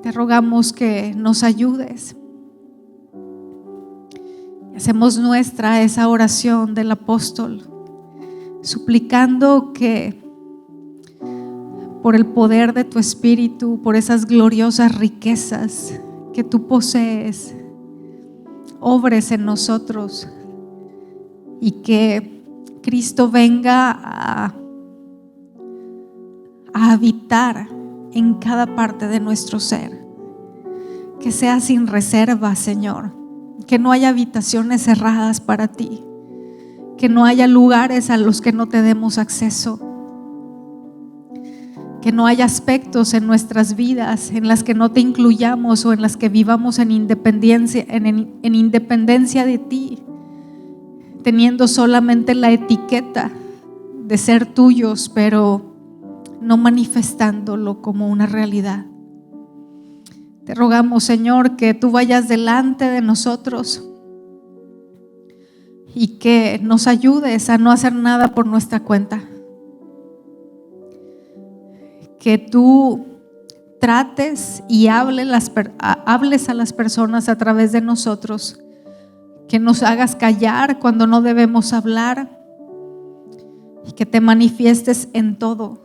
Te rogamos que nos ayudes. Hacemos nuestra esa oración del apóstol, suplicando que por el poder de tu Espíritu, por esas gloriosas riquezas que tú posees, obres en nosotros y que Cristo venga a habitar en cada parte de nuestro ser, que sea sin reserva, Señor, que no haya habitaciones cerradas para ti, que no haya lugares a los que no te demos acceso, que no haya aspectos en nuestras vidas en las que no te incluyamos o en las que vivamos en independencia de ti, teniendo solamente la etiqueta de ser tuyos, pero no manifestándolo como una realidad. Te rogamos, Señor, que tú vayas delante de nosotros y que nos ayudes a no hacer nada por nuestra cuenta. Que tú trates y hables a las personas a través de nosotros. Que nos hagas callar cuando no debemos hablar. Y que te manifiestes en todo.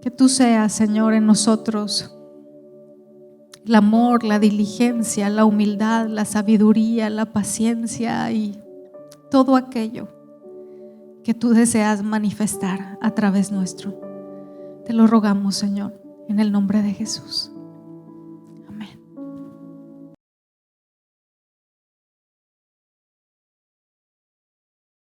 Que tú seas, Señor, en nosotros el amor, la diligencia, la humildad, la sabiduría, la paciencia y todo aquello que tú deseas manifestar a través nuestro. Te lo rogamos, Señor, en el nombre de Jesús.